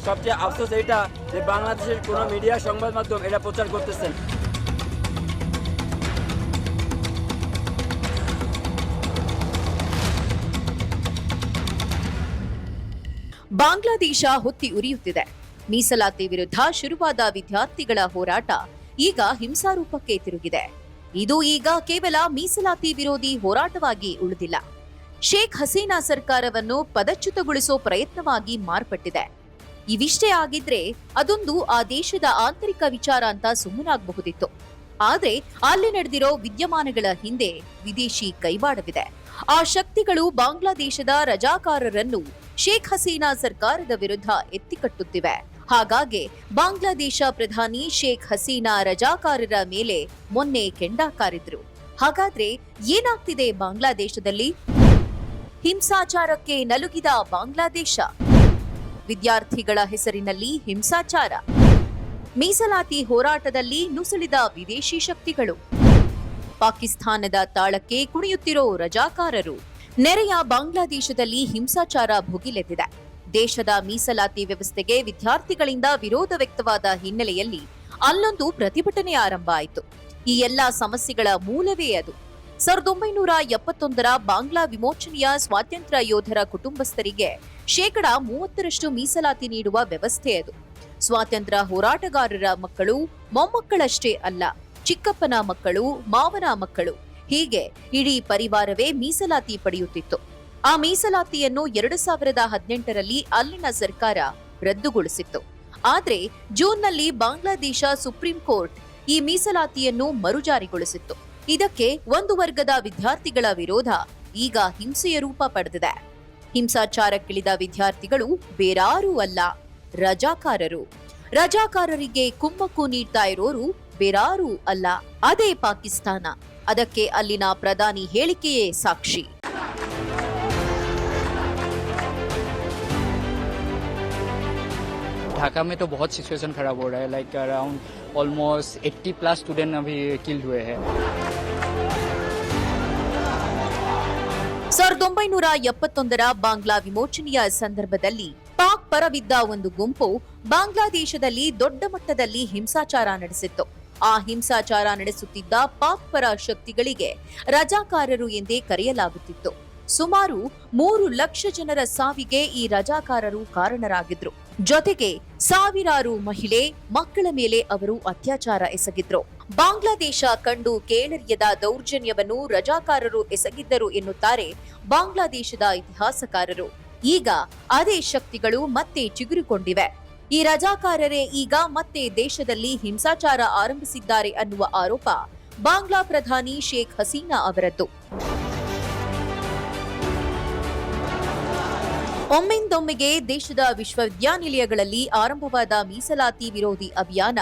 সবচেয়ে আফসোস এটা যে বাংলাদেশের কোনো মিডিয়া সংবাদ মাধ্যম এটা প্রচার করতেছেন। ಬಾಂಗ್ಲಾದೇಶ ಹೊತ್ತಿ ಉರಿಯುತ್ತಿದೆ. ಮೀಸಲಾತಿ ವಿರುದ್ಧ ಶುರುವಾದ ವಿದ್ಯಾರ್ಥಿಗಳ ಹೋರಾಟ ಈಗ ಹಿಂಸಾರೂಪಕ್ಕೆ ತಿರುಗಿದೆ. ಇದು ಈಗ ಕೇವಲ ಮೀಸಲಾತಿ ವಿರೋಧಿ ಹೋರಾಟವಾಗಿ ಉಳಿದಿಲ್ಲ. ಶೇಖ್ ಹಸೀನಾ ಸರ್ಕಾರವನ್ನು ಪದಚ್ಯುತಗೊಳಿಸೋ ಪ್ರಯತ್ನವಾಗಿ ಮಾರ್ಪಟ್ಟಿದೆ. ಇವಿಷ್ಟೇ ಆಗಿದ್ರೆ ಅದೊಂದು ಆ ದೇಶದ ಆಂತರಿಕ ವಿಚಾರ ಅಂತ ಸುಮ್ಮನಾಗಬಹುದಿತ್ತು. ಆದ್ರೆ ಅಲ್ಲಿ ನಡೆದಿರೋ ವಿದ್ಯಮಾನಗಳ ಹಿಂದೆ ವಿದೇಶಿ ಕೈವಾಡವಿದೆ. ಆ ಶಕ್ತಿಗಳು ಬಾಂಗ್ಲಾದೇಶದ ರಜಾಕಾರರನ್ನು ಶೇಖ್ ಹಸೀನಾ ಸರ್ಕಾರದ ವಿರುದ್ಧ ಎತ್ತಿಕಟ್ಟುತ್ತಿವೆ. ಹಾಗಾಗಿ ಬಾಂಗ್ಲಾದೇಶ ಪ್ರಧಾನಿ ಶೇಖ್ ಹಸೀನಾ ರಜಾಕಾರರ ಮೇಲೆ ಮೊನ್ನೆ ಕೆಂಡ ಕಾರಿದ್ರು. ಹಾಗಾದ್ರೆ ಏನಾಗ್ತಿದೆ ಬಾಂಗ್ಲಾದೇಶದಲ್ಲಿ? ಹಿಂಸಾಚಾರಕ್ಕೆ ನಲುಗಿದ ಬಾಂಗ್ಲಾದೇಶ, ವಿದ್ಯಾರ್ಥಿಗಳ ಹೆಸರಿನಲ್ಲಿ ಹಿಂಸಾಚಾರ, ಮೀಸಲಾತಿ ಹೋರಾಟದಲ್ಲಿ ನುಸುಳಿದ ವಿದೇಶಿ ಶಕ್ತಿಗಳು, ಪಾಕಿಸ್ತಾನದ ತಾಳಕ್ಕೆ ಕುಣಿಯುತ್ತಿರೋ ರಜಾಕಾರರು. ನೆರೆಯ ಬಾಂಗ್ಲಾದೇಶದಲ್ಲಿ ಹಿಂಸಾಚಾರ ಭುಗಿಲೆದ್ದಿದೆ. ದೇಶದ ಮೀಸಲಾತಿ ವ್ಯವಸ್ಥೆಗೆ ವಿದ್ಯಾರ್ಥಿಗಳಿಂದ ವಿರೋಧ ವ್ಯಕ್ತವಾದ ಹಿನ್ನೆಲೆಯಲ್ಲಿ ಅಲ್ಲೊಂದು ಪ್ರತಿಭಟನೆ ಆರಂಭ ಆಯಿತು. ಈ ಎಲ್ಲಾ ಸಮಸ್ಯೆಗಳ ಮೂಲವೇ ಅದು 1971ರ ಬಾಂಗ್ಲಾ ವಿಮೋಚನೆಯ ಸ್ವಾತಂತ್ರ್ಯ ಯೋಧರ ಕುಟುಂಬಸ್ಥರಿಗೆ 30% ಮೀಸಲಾತಿ ನೀಡುವ ವ್ಯವಸ್ಥೆ ಅದು. ಸ್ವಾತಂತ್ರ್ಯ ಹೋರಾಟಗಾರರ ಮಕ್ಕಳು, ಮೊಮ್ಮಕ್ಕಳಷ್ಟೇ ಅಲ್ಲ, ಚಿಕ್ಕಪ್ಪನ ಮಕ್ಕಳು, ಮಾವನ ಮಕ್ಕಳು, ಹೀಗೆ ಇಡೀ ಪರಿವಾರವೇ ಮೀಸಲಾತಿ ಪಡೆಯುತ್ತಿತ್ತು. ಆ ಮೀಸಲಾತಿಯನ್ನು 2018ರಲ್ಲಿ ಅಲ್ಲಿನ ಸರ್ಕಾರ ರದ್ದುಗೊಳಿಸಿತ್ತು. ಆದ್ರೆ ಜೂನ್ನಲ್ಲಿ ಬಾಂಗ್ಲಾದೇಶ ಸುಪ್ರೀಂ ಕೋರ್ಟ್ ಈ ಮೀಸಲಾತಿಯನ್ನು ಮರುಜಾರಿಗೊಳಿಸಿತ್ತು. ಇದಕ್ಕೆ ಒಂದು ವರ್ಗದ ವಿದ್ಯಾರ್ಥಿಗಳ ವಿರೋಧ ಈಗ ಹಿಂಸೆಯ ರೂಪ ಪಡೆದಿದೆ. ಹಿಂಸಾಚಾರಕ್ಕಿಳಿದ ವಿದ್ಯಾರ್ಥಿಗಳು ಬೇರಾರೂ ಅಲ್ಲ, ರಜಾಕಾರರು. ರಜಾಕಾರರಿಗೆ ಕುಮ್ಮಕ್ಕು ನೀಡ್ತಾ ಇರೋರು ಬೇರಾರೂ ಅಲ್ಲ, ಅದೇ ಪಾಕಿಸ್ತಾನ. ಅದಕ್ಕೆ ಅಲ್ಲಿನ ಪ್ರಧಾನಿ ಹೇಳಿಕೆಯೇ ಸಾಕ್ಷಿ. ढाका में तो बहुत सिचुएशन खराब हो रहा है. लाइक अराउंड ऑलमोस्ट 80+ स्टूडेंट अभी किल हुए हैं. 1971ರ ಬಾಂಗ್ಲಾ ವಿಮೋಚನೆಯ ಸಂದರ್ಭದಲ್ಲಿ ಪಾಕ್ ಪರವಿದ್ದ ಒಂದು ಗುಂಪು ಬಾಂಗ್ಲಾದೇಶದಲ್ಲಿ ದೊಡ್ಡ ಮಟ್ಟದಲ್ಲಿ ಹಿಂಸಾಚಾರ ನಡೆಸಿತ್ತು. ಆ ಹಿಂಸಾಚಾರ ನಡೆಸುತ್ತಿದ್ದ ಪಾಕ್ ಪರ ಶಕ್ತಿಗಳಿಗೆ ರಜಾಕಾರರು ಎಂದೇ ಕರೆಯಲಾಗುತ್ತಿತ್ತು. ಸುಮಾರು 3 ಲಕ್ಷ ಜನರ ಸಾವಿಗೆ ಈ ರಜಾಕಾರರು ಕಾರಣರಾಗಿದ್ರು. ಜೊತೆಗೆ ಸಾವಿರಾರು ಮಹಿಳೆ, ಮಕ್ಕಳ ಮೇಲೆ ಅವರು ಅತ್ಯಾಚಾರ ಎಸಗಿದ್ರು. ಬಾಂಗ್ಲಾದೇಶ ಕಂಡು ಕೇಳರಿಯದ ದೌರ್ಜನ್ಯವನ್ನು ರಜಾಕಾರರು ಎಸಗಿದ್ದರು ಎನ್ನುತ್ತಾರೆ ಬಾಂಗ್ಲಾದೇಶದ ಇತಿಹಾಸಕಾರರು. ಈಗ ಅದೇ ಶಕ್ತಿಗಳು ಮತ್ತೆ ಚಿಗುರಿಕೊಂಡಿವೆ. ಈ ರಜಾಕಾರರೇ ಈಗ ಮತ್ತೆ ದೇಶದಲ್ಲಿ ಹಿಂಸಾಚಾರ ಆರಂಭಿಸಿದ್ದಾರೆ ಅನ್ನುವ ಆರೋಪ ಬಾಂಗ್ಲಾ ಪ್ರಧಾನಿ ಶೇಖ್ ಹಸೀನಾ ಅವರದ್ದು. ಒಮ್ಮಿಂದೊಮ್ಮೆಗೆ ದೇಶದ ವಿಶ್ವವಿದ್ಯಾನಿಲಯಗಳಲ್ಲಿ ಆರಂಭವಾದ ಮೀಸಲಾತಿ ವಿರೋಧಿ ಅಭಿಯಾನ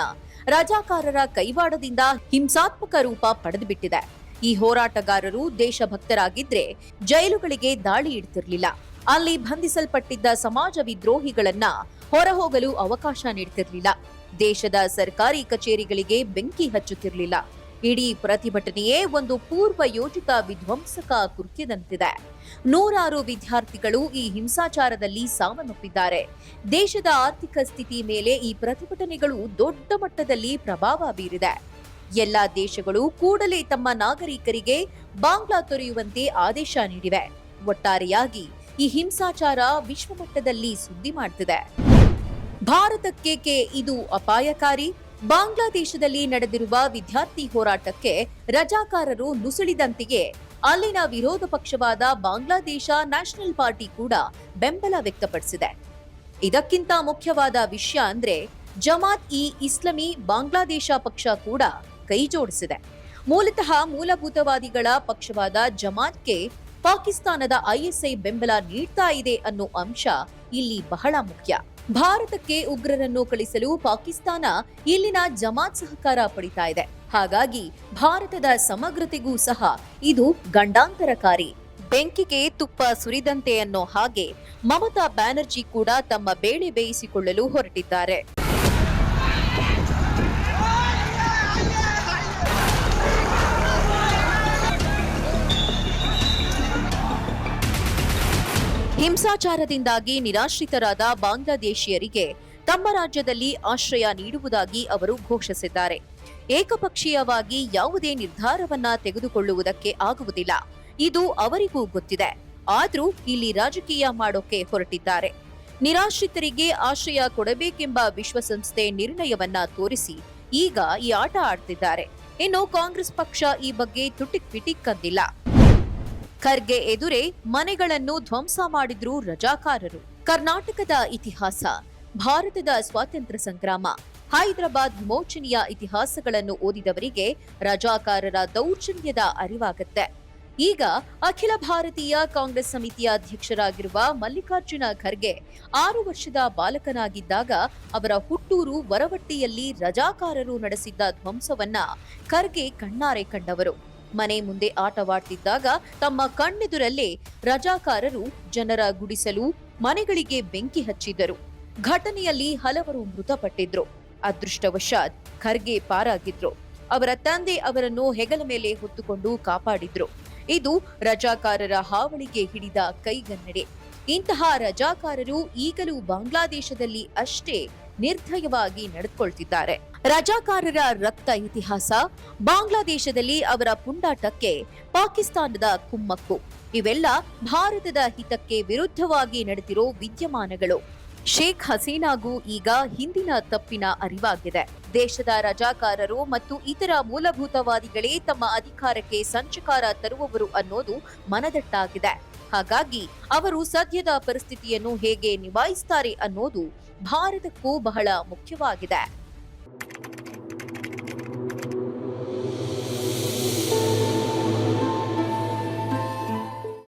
ರಜಾಕಾರರ ಕೈವಾಡದಿಂದ ಹಿಂಸಾತ್ಮಕ ರೂಪ ಪಡೆದುಬಿಟ್ಟಿದೆ. ಈ ಹೋರಾಟಗಾರರು ದೇಶಭಕ್ತರಾಗಿದ್ರೆ ಜೈಲುಗಳಿಗೆ ದಾಳಿ ಇಡ್ತಿರ್ಲಿಲ್ಲ. ಅಲ್ಲಿ ಬಂಧಿಸಲ್ಪಟ್ಟಿದ್ದ ಸಮಾಜ ವಿದ್ರೋಹಿಗಳನ್ನ ಹೊರಹೋಗಲು ಅವಕಾಶ ನೀಡ್ತಿರ್ಲಿಲ್ಲ. ದೇಶದ ಸರ್ಕಾರಿ ಕಚೇರಿಗಳಿಗೆ ಬೆಂಕಿ ಹಚ್ಚುತ್ತಿರಲಿಲ್ಲ. ಇಡೀ ಪ್ರತಿಭಟನೆಯೇ ಒಂದು ಪೂರ್ವ ಯೋಜಿತ ವಿಧ್ವಂಸಕ ಕೃತ್ಯದಂತಿದೆ. ನೂರಾರು ವಿದ್ಯಾರ್ಥಿಗಳು ಈ ಹಿಂಸಾಚಾರದಲ್ಲಿ ಸಾವನ್ನಪ್ಪಿದ್ದಾರೆ. ದೇಶದ ಆರ್ಥಿಕ ಸ್ಥಿತಿ ಮೇಲೆ ಈ ಪ್ರತಿಭಟನೆಗಳು ದೊಡ್ಡ ಮಟ್ಟದಲ್ಲಿ ಪ್ರಭಾವ ಬೀರಿದೆ. ಎಲ್ಲಾ ದೇಶಗಳು ಕೂಡಲೇ ತಮ್ಮ ನಾಗರಿಕರಿಗೆ ಬಾಂಗ್ಲಾ ತೊರೆಯುವಂತೆ ಆದೇಶ ನೀಡಿವೆ. ಒಟ್ಟಾರೆಯಾಗಿ ಈ ಹಿಂಸಾಚಾರ ವಿಶ್ವಮಟ್ಟದಲ್ಲಿ ಸುದ್ದಿ ಮಾಡ್ತಿದೆ. ಭಾರತಕ್ಕೇಕೆ ಇದು ಅಪಾಯಕಾರಿ? ಬಾಂಗ್ಲಾದೇಶದಲ್ಲಿ ನಡೆದಿರುವ ವಿದ್ಯಾರ್ಥಿ ಹೋರಾಟಕ್ಕೆ ರಜಾಕಾರರು ನುಸುಳಿದಂತೆಯೇ ಅಲ್ಲಿನ ವಿರೋಧ ಪಕ್ಷವಾದ ಬಾಂಗ್ಲಾದೇಶ ನ್ಯಾಷನಲ್ ಪಾರ್ಟಿ ಕೂಡ ಬೆಂಬಲ ವ್ಯಕ್ತಪಡಿಸಿದೆ. ಇದಕ್ಕಿಂತ ಮುಖ್ಯವಾದ ವಿಷಯ ಅಂದ್ರೆ ಜಮಾತ್ ಇ ಇಸ್ಲಾಮಿ ಬಾಂಗ್ಲಾದೇಶ ಪಕ್ಷ ಕೂಡ ಕೈ ಜೋಡಿಸಿದೆ. ಮೂಲತಃ ಮೂಲಭೂತವಾದಿಗಳ ಪಕ್ಷವಾದ ಜಮಾತ್ಗೆ ಪಾಕಿಸ್ತಾನದ ಐಎಸ್ಐ ಬೆಂಬಲ ನೀಡ್ತಾ ಇದೆ ಅನ್ನೋ ಅಂಶ ಇಲ್ಲಿ ಬಹಳ ಮುಖ್ಯ. ಭಾರತಕ್ಕೆ ಉಗ್ರರನ್ನು ಕಳಿಸಲು ಪಾಕಿಸ್ತಾನ ಇಲ್ಲಿನ ಜಮಾತ್ ಸಹಕಾರ ಪಡಿತಾ ಇದೆ. ಹಾಗಾಗಿ ಭಾರತದ ಸಮಗ್ರತೆಗೂ ಸಹ ಇದು ಗಂಡಾಂತರಕಾರಿ. ಬೆಂಕಿಗೆ ತುಪ್ಪ ಸುರಿದಂತೆ ಅನ್ನೋ ಹಾಗೆ ಮಮತಾ ಬ್ಯಾನರ್ಜಿ ಕೂಡ ತಮ್ಮ ಬೇಳೆ ಬೇಯಿಸಿಕೊಳ್ಳಲು ಹೊರಟಿದ್ದಾರೆ. ಹಿಂಸಾಚಾರದಿಂದಾಗಿ ನಿರಾಶ್ರಿತರಾದ ಬಾಂಗ್ಲಾದೇಶಿಯರಿಗೆ ತಮ್ಮ ರಾಜ್ಯದಲ್ಲಿ ಆಶ್ರಯ ನೀಡುವುದಾಗಿ ಅವರು ಘೋಷಿಸಿದ್ದಾರೆ. ಏಕಪಕ್ಷೀಯವಾಗಿ ಯಾವುದೇ ನಿರ್ಧಾರವನ್ನ ತೆಗೆದುಕೊಳ್ಳುವುದಕ್ಕೆ ಆಗುವುದಿಲ್ಲ. ಇದು ಅವರಿಗೂ ಗೊತ್ತಿದೆ. ಆದ್ರೂ ಇಲ್ಲಿ ರಾಜಕೀಯ ಮಾಡೋಕೆ ಹೊರಟಿದ್ದಾರೆ. ನಿರಾಶ್ರಿತರಿಗೆ ಆಶ್ರಯ ಕೊಡಬೇಕೆಂಬ ವಿಶ್ವಸಂಸ್ಥೆ ನಿರ್ಣಯವನ್ನ ತೋರಿಸಿ ಈಗ ಈ ಆಟ ಆಡ್ತಿದ್ದಾರೆ. ಇನ್ನು ಕಾಂಗ್ರೆಸ್ ಪಕ್ಷ ಈ ಬಗ್ಗೆ ತುಟಿಕ್ ಪಿಟಿಕ್ ಅಂದಿಲ್ಲ. ಖರ್ಗೆ ಎದುರೇ ಮನೆಗಳನ್ನು ಧ್ವಂಸ ಮಾಡಿದ್ರು ರಜಾಕಾರರು. ಕರ್ನಾಟಕದ ಇತಿಹಾಸ, ಭಾರತದ ಸ್ವಾತಂತ್ರ್ಯ ಸಂಗ್ರಾಮ, ಹೈದರಾಬಾದ್ ವಿಮೋಚನೆಯ ಇತಿಹಾಸಗಳನ್ನು ಓದಿದವರಿಗೆ ರಜಾಕಾರರ ದೌರ್ಜನ್ಯದ ಅರಿವಾಗುತ್ತೆ. ಈಗ ಅಖಿಲ ಭಾರತೀಯ ಕಾಂಗ್ರೆಸ್ ಸಮಿತಿಯ ಅಧ್ಯಕ್ಷರಾಗಿರುವ ಮಲ್ಲಿಕಾರ್ಜುನ ಖರ್ಗೆ 6 ವರ್ಷದ ಬಾಲಕನಾಗಿದ್ದಾಗ ಅವರ ಹುಟ್ಟೂರು ವರವಟ್ಟಿಯಲ್ಲಿ ರಜಾಕಾರರು ನಡೆಸಿದ್ದ ಧ್ವಂಸವನ್ನ ಖರ್ಗೆ ಕಣ್ಣಾರೆ ಕಂಡವರು. ಮನೆ ಮುಂದೆ ಆಟವಾಡ್ತಿದ್ದಾಗ ತಮ್ಮ ಕಣ್ಣೆದುರಲ್ಲೇ ರಜಾಕಾರರು ಜನರ ಗುಡಿಸಲು, ಮನೆಗಳಿಗೆ ಬೆಂಕಿ ಹಚ್ಚಿದ್ದರು. ಘಟನೆಯಲ್ಲಿ ಹಲವರು ಮೃತಪಟ್ಟಿದ್ರು. ಅದೃಷ್ಟವಶಾತ್ ಖರ್ಗೆ ಪಾರಾಗಿದ್ರು. ಅವರ ತಂದೆ ಅವರನ್ನು ಹೆಗಲ ಮೇಲೆ ಹೊತ್ತುಕೊಂಡು ಕಾಪಾಡಿದ್ರು. ಇದು ರಜಾಕಾರರ ಹಾವಳಿಗೆ ಹಿಡಿದ ಕೈಗನ್ನಡೆ. ಇಂತಹ ರಜಾಕಾರರು ಈಗಲೂ ಬಾಂಗ್ಲಾದೇಶದಲ್ಲಿ ಅಷ್ಟೇ ನಿರ್ದಯವಾಗಿ ನಡೆದುಕೊಳ್ತಿದ್ದಾರೆ. ರಜಾಕಾರರ ರಕ್ತ ಇತಿಹಾಸ, ಬಾಂಗ್ಲಾದೇಶದಲ್ಲಿ ಅವರ ಪುಂಡಾಟಕ್ಕೆ ಪಾಕಿಸ್ತಾನದ ಕುಮ್ಮಕ್ಕು, ಇವೆಲ್ಲ ಭಾರತದ ಹಿತಕ್ಕೆ ವಿರುದ್ಧವಾಗಿ ನಡೆದಿರೋ ವಿದ್ಯಮಾನಗಳು. ಶೇಖ್ ಹಸೀನಾಗೂ ಈಗ ಹಿಂದಿನ ತಪ್ಪಿನ ಅರಿವಾಗಿದೆ. ದೇಶದ ರಜಾಕಾರರು ಮತ್ತು ಇತರ ಮೂಲಭೂತವಾದಿಗಳೇ ತಮ್ಮ ಅಧಿಕಾರಕ್ಕೆ ಸಂಚಕಾರ ತರುವವರು ಅನ್ನೋದು ಮನದಟ್ಟಾಗಿದೆ. ಹಾಗಾಗಿ ಅವರು ಸದ್ಯದ ಪರಿಸ್ಥಿತಿಯನ್ನು ಹೇಗೆ ನಿಭಾಯಿಸುತ್ತಾರೆ ಅನ್ನೋದು ಭಾರತಕ್ಕೂ ಬಹಳ ಮುಖ್ಯವಾಗಿದೆ.